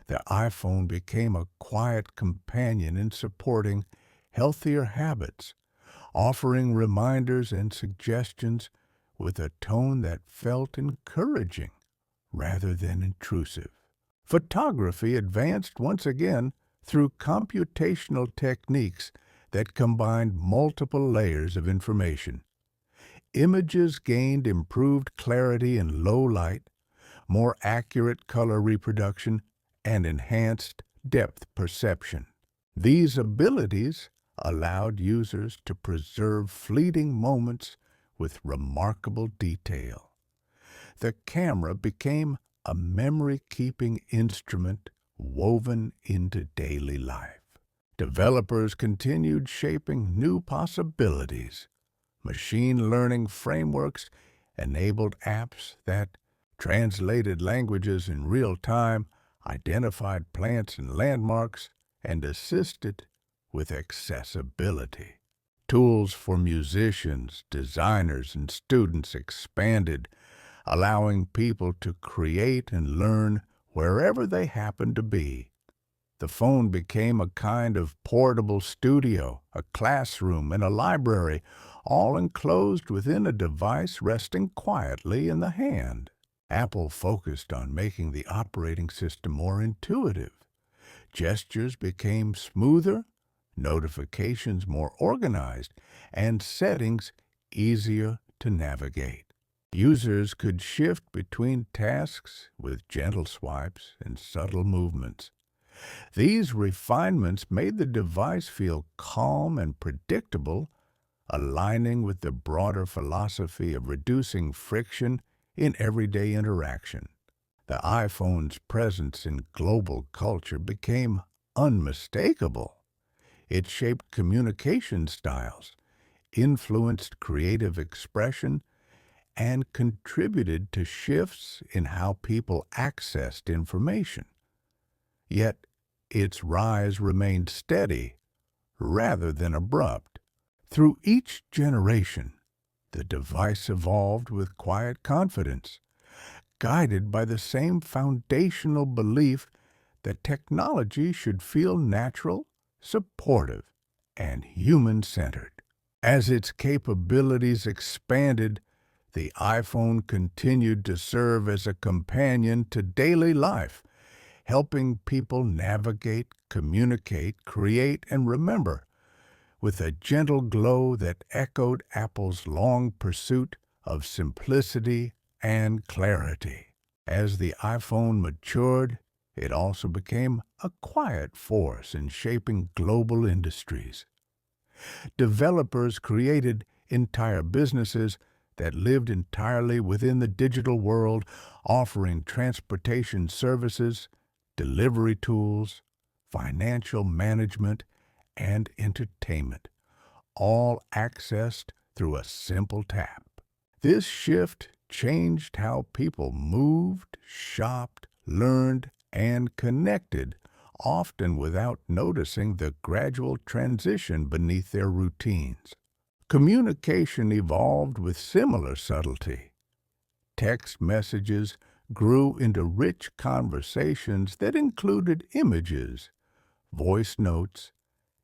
The iPhone became a quiet companion in supporting healthier habits, offering reminders and suggestions with a tone that felt encouraging rather than intrusive. Photography advanced once again through computational techniques that combined multiple layers of information. Images gained improved clarity in low light, more accurate color reproduction, and enhanced depth perception. These abilities allowed users to preserve fleeting moments with remarkable detail. The camera became a memory-keeping instrument woven into daily life. Developers continued shaping new possibilities. Machine learning frameworks enabled apps that translated languages in real time, identified plants and landmarks, and assisted with accessibility. Tools for musicians, designers, and students expanded, allowing people to create and learn wherever they happened to be. The phone became a kind of portable studio, a classroom, and a library, all enclosed within a device resting quietly in the hand. Apple focused on making the operating system more intuitive. Gestures became smoother, notifications more organized, and settings easier to navigate. Users could shift between tasks with gentle swipes and subtle movements. These refinements made the device feel calm and predictable, aligning with the broader philosophy of reducing friction in everyday interaction. The iPhone's presence in global culture became unmistakable. It shaped communication styles, influenced creative expression, and contributed to shifts in how people accessed information. Yet, its rise remained steady rather than abrupt. Through each generation, the device evolved with quiet confidence, guided by the same foundational belief that technology should feel natural, supportive, and human-centered. As its capabilities expanded, the iPhone continued to serve as a companion to daily life, helping people navigate, communicate, create, and remember with a gentle glow that echoed Apple's long pursuit of simplicity and clarity. As the iPhone matured, it also became a quiet force in shaping global industries. Developers created entire businesses that lived entirely within the digital world, offering transportation services, delivery tools, financial management, and entertainment, all accessed through a simple tap. This shift changed how people moved, shopped, learned, and connected, often without noticing the gradual transition beneath their routines. Communication evolved with similar subtlety. Text messages grew into rich conversations that included images, voice notes,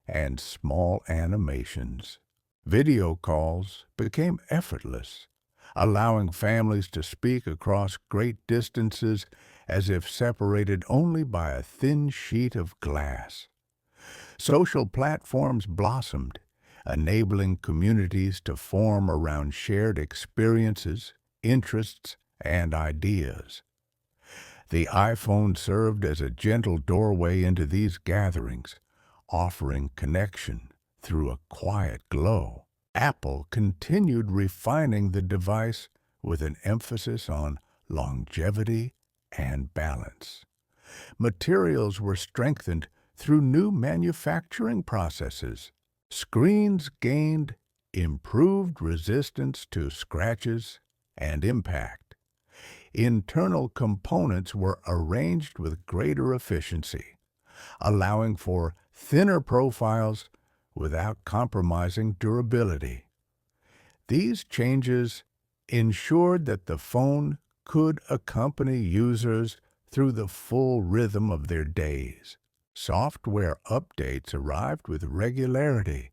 and small animations. Video calls became effortless, allowing families to speak across great distances as if separated only by a thin sheet of glass. Social platforms blossomed, enabling communities to form around shared experiences, interests, and ideas. The iPhone served as a gentle doorway into these gatherings, offering connection through a quiet glow. Apple continued refining the device with an emphasis on longevity and balance. Materials were strengthened through new manufacturing processes. Screens gained improved resistance to scratches and impact. Internal components were arranged with greater efficiency, allowing for thinner profiles without compromising durability. These changes ensured that the phone could accompany users through the full rhythm of their days. Software updates arrived with regularity,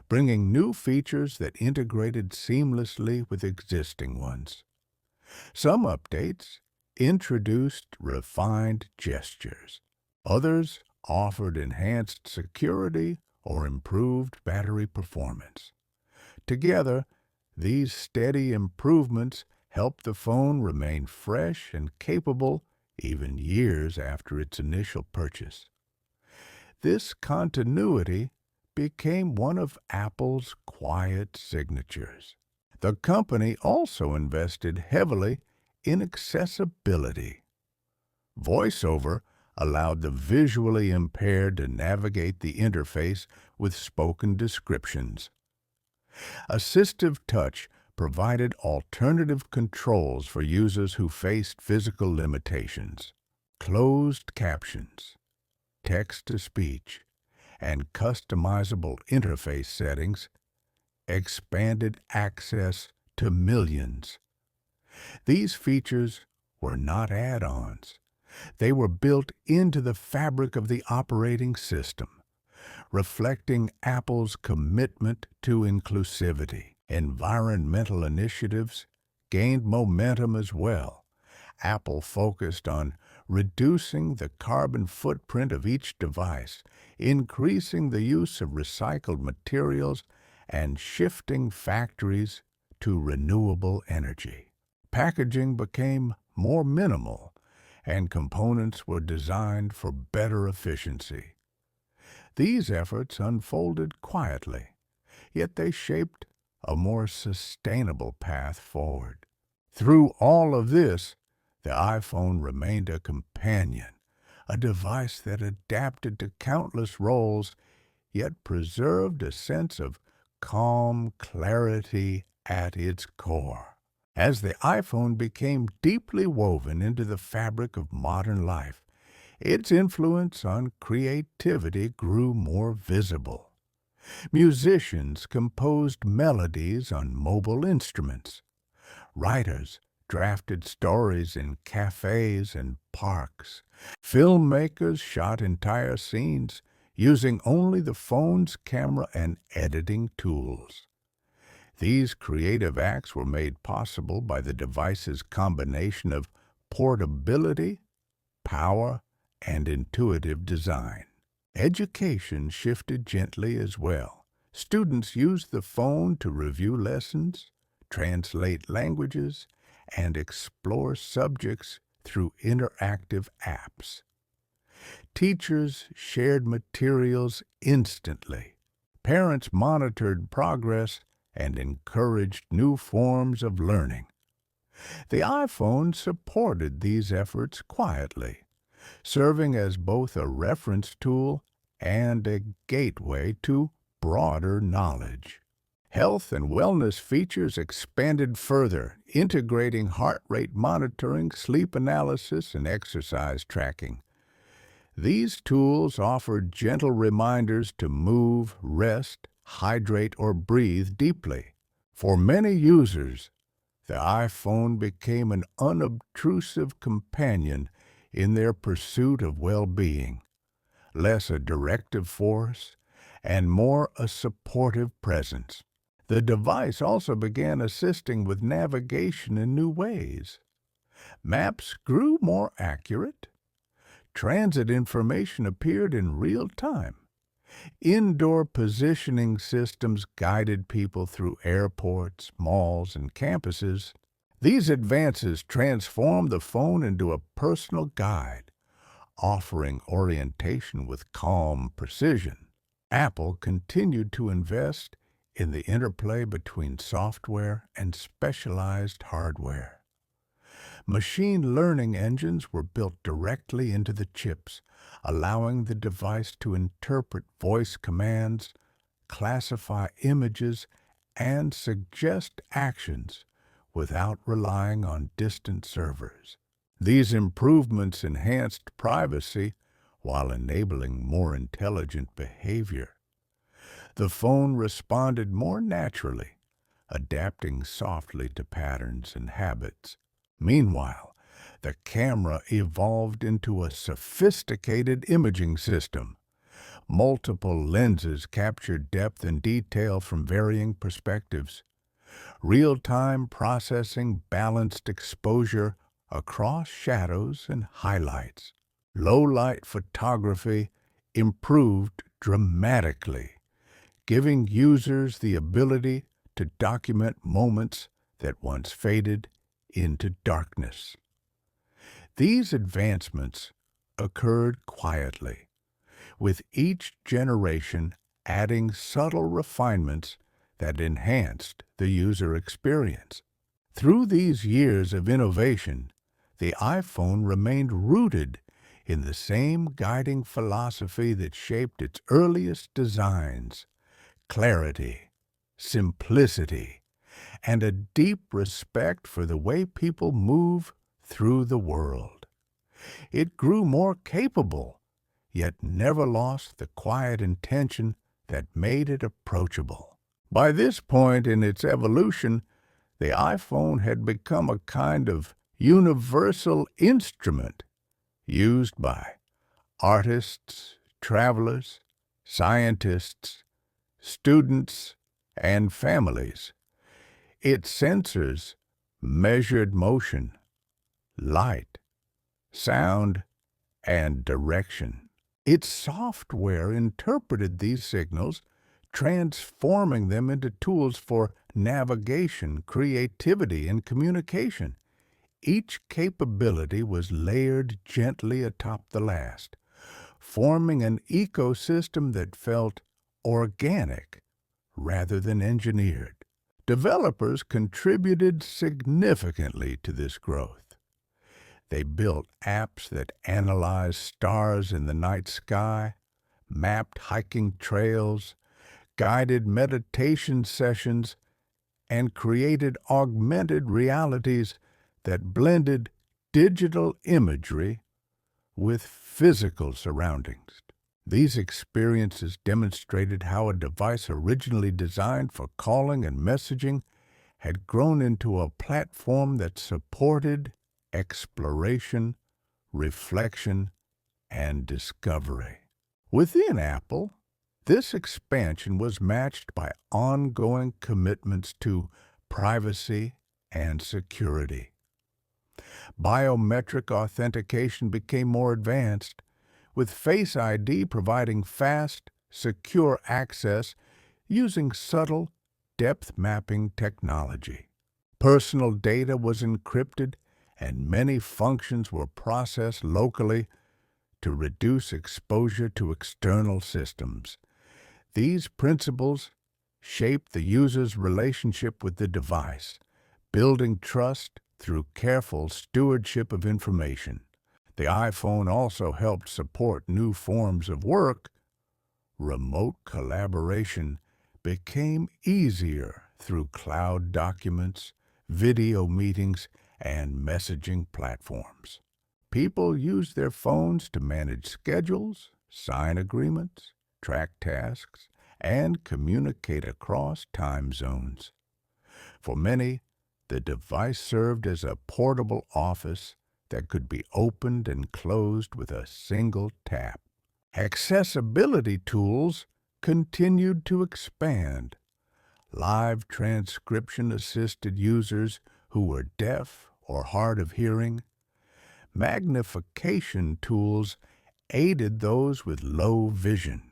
bringing new features that integrated seamlessly with existing ones. Some updates introduced refined gestures. Others offered enhanced security or improved battery performance. Together, these steady improvements helped the phone remain fresh and capable even years after its initial purchase. This continuity became one of Apple's quiet signatures. The company also invested heavily in accessibility. VoiceOver allowed the visually impaired to navigate the interface with spoken descriptions. Assistive touch provided alternative controls for users who faced physical limitations. Closed captions, text-to-speech, and customizable interface settings expanded access to millions. These features were not add-ons. They were built into the fabric of the operating system, reflecting Apple's commitment to inclusivity. Environmental initiatives gained momentum as well. Apple focused on reducing the carbon footprint of each device, increasing the use of recycled materials, and shifting factories to renewable energy. Packaging became more minimal, and components were designed for better efficiency. These efforts unfolded quietly, yet they shaped a more sustainable path forward. Through all of this, the iPhone remained a companion, a device that adapted to countless roles, yet preserved a sense of calm clarity at its core. As the iPhone became deeply woven into the fabric of modern life, its influence on creativity grew more visible. Musicians composed melodies on mobile instruments. Writers drafted stories in cafes and parks. Filmmakers shot entire scenes using only the phone's camera and editing tools. These creative acts were made possible by the device's combination of portability, power, and intuitive design. Education shifted gently as well. Students used the phone to review lessons, translate languages, and explore subjects through interactive apps. Teachers shared materials instantly. Parents monitored progress and encouraged new forms of learning. The iPhone supported these efforts quietly, serving as both a reference tool and a gateway to broader knowledge. Health and wellness features expanded further, integrating heart rate monitoring, sleep analysis, and exercise tracking. These tools offered gentle reminders to move, rest, hydrate, or breathe deeply. For many users, the iPhone became an unobtrusive companion in their pursuit of well-being, less a directive force and more a supportive presence. The device also began assisting with navigation in new ways. Maps grew more accurate. Transit information appeared in real time. Indoor positioning systems guided people through airports, malls, and campuses. These advances transformed the phone into a personal guide, offering orientation with calm precision. Apple continued to invest in the interplay between software and specialized hardware. Machine learning engines were built directly into the chips, allowing the device to interpret voice commands, classify images, and suggest actions without relying on distant servers. These improvements enhanced privacy while enabling more intelligent behavior. The phone responded more naturally, adapting softly to patterns and habits. Meanwhile, the camera evolved into a sophisticated imaging system. Multiple lenses captured depth and detail from varying perspectives. Real-time processing balanced exposure across shadows and highlights. Low-light photography improved dramatically, giving users the ability to document moments that once faded into darkness. These advancements occurred quietly, with each generation adding subtle refinements that enhanced the user experience. Through these years of innovation, the iPhone remained rooted in the same guiding philosophy that shaped its earliest designs: clarity, simplicity, and a deep respect for the way people move through the world. It grew more capable, yet never lost the quiet intention that made it approachable. By this point in its evolution, the iPhone had become a kind of universal instrument used by artists, travelers, scientists, students, and families. Its sensors measured motion, light, sound, and direction. Its software interpreted these signals, transforming them into tools for navigation, creativity, and communication. Each capability was layered gently atop the last, forming an ecosystem that felt organic rather than engineered. Developers contributed significantly to this growth. They built apps that analyzed stars in the night sky, mapped hiking trails, guided meditation sessions, and created augmented realities that blended digital imagery with physical surroundings. These experiences demonstrated how a device originally designed for calling and messaging had grown into a platform that supported exploration, reflection, and discovery. Within Apple, this expansion was matched by ongoing commitments to privacy and security. Biometric authentication became more advanced, with Face ID providing fast, secure access using subtle, depth-mapping technology. Personal data was encrypted, and many functions were processed locally to reduce exposure to external systems. These principles shape the user's relationship with the device, building trust through careful stewardship of information. The iPhone also helped support new forms of work. Remote collaboration became easier through cloud documents, video meetings, and messaging platforms. People use their phones to manage schedules, sign agreements, track tasks, and communicate across time zones. For many, the device served as a portable office that could be opened and closed with a single tap. Accessibility tools continued to expand. Live transcription assisted users who were deaf or hard of hearing. Magnification tools aided those with low vision.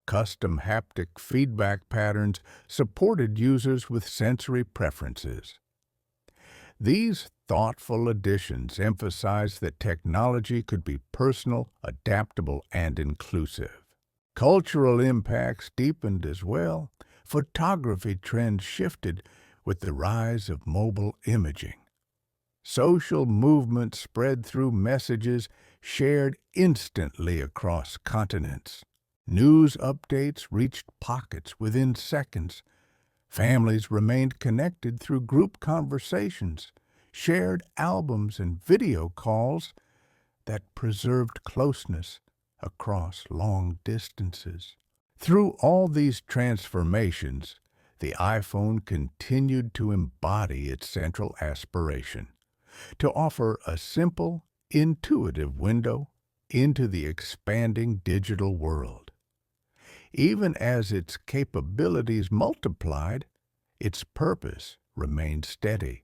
Custom haptic feedback patterns supported users with sensory preferences. These thoughtful additions emphasize that technology could be personal, adaptable, and inclusive. Cultural impacts deepened as well. Photography trends shifted with the rise of mobile imaging. Social movements spread through messages shared instantly across continents. News updates reached pockets within seconds. Families remained connected through group conversations, shared albums, and video calls that preserved closeness across long distances. Through all these transformations, the iPhone continued to embody its central aspiration, to offer a simple, intuitive window into the expanding digital world. Even as its capabilities multiplied, its purpose remained steady,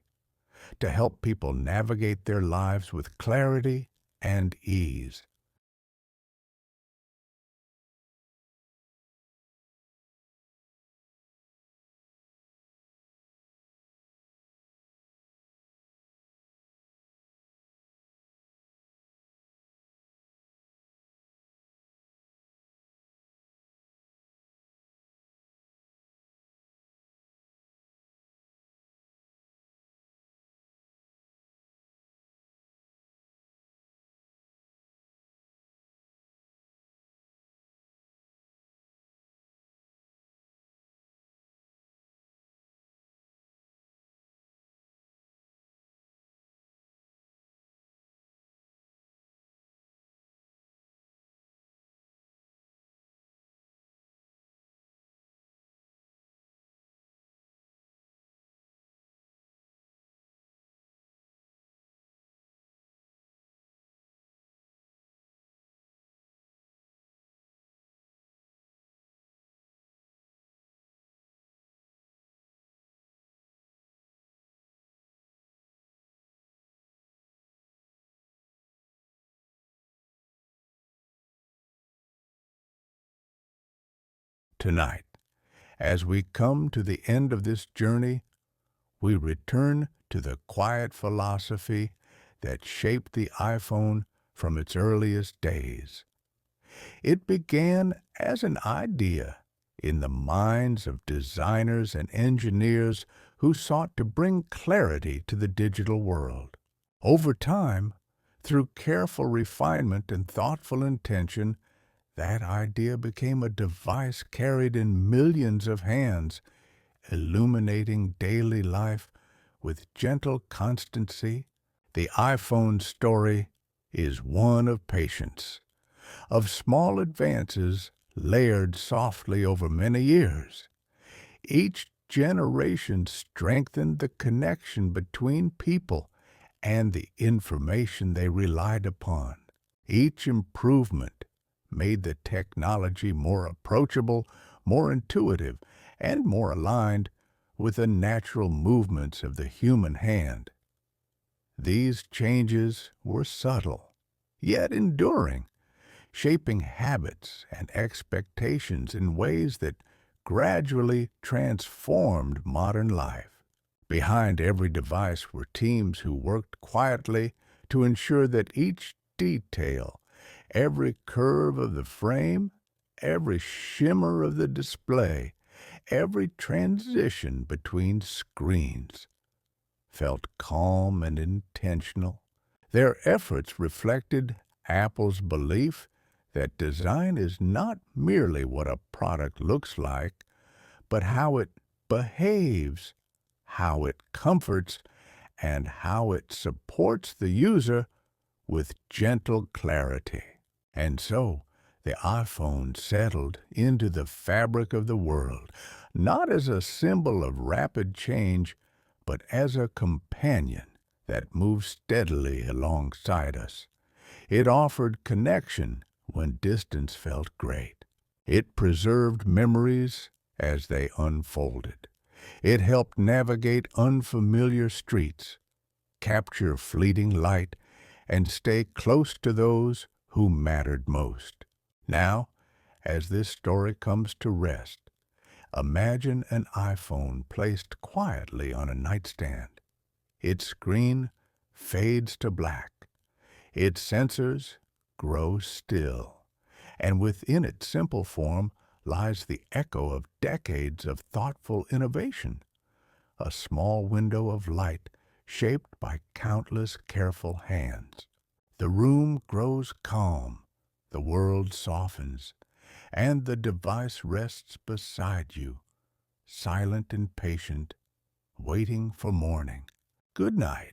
to help people navigate their lives with clarity and ease. Tonight, as we come to the end of this journey, we return to the quiet philosophy that shaped the iPhone from its earliest days. It began as an idea in the minds of designers and engineers who sought to bring clarity to the digital world. Over time, through careful refinement and thoughtful intention, that idea became a device carried in millions of hands, illuminating daily life with gentle constancy. The iPhone story is one of patience, of small advances layered softly over many years. Each generation strengthened the connection between people and the information they relied upon. Each improvement made the technology more approachable, more intuitive, and more aligned with the natural movements of the human hand. These changes were subtle, yet enduring, shaping habits and expectations in ways that gradually transformed modern life. Behind every device were teams who worked quietly to ensure that each detail, Every curve of the frame, every shimmer of the display, every transition between screens felt calm and intentional. Their efforts reflected Apple's belief that design is not merely what a product looks like, but how it behaves, how it comforts, and how it supports the user with gentle clarity. And so, the iPhone settled into the fabric of the world, not as a symbol of rapid change, but as a companion that moves steadily alongside us. It offered connection when distance felt great. It preserved memories as they unfolded. It helped navigate unfamiliar streets, capture fleeting light, and stay close to those who mattered most. Now, as this story comes to rest, imagine an iPhone placed quietly on a nightstand. Its screen fades to black. Its sensors grow still. And within its simple form lies the echo of decades of thoughtful innovation, a small window of light shaped by countless careful hands. The room grows calm, the world softens, and the device rests beside you, silent and patient, waiting for morning. Good night.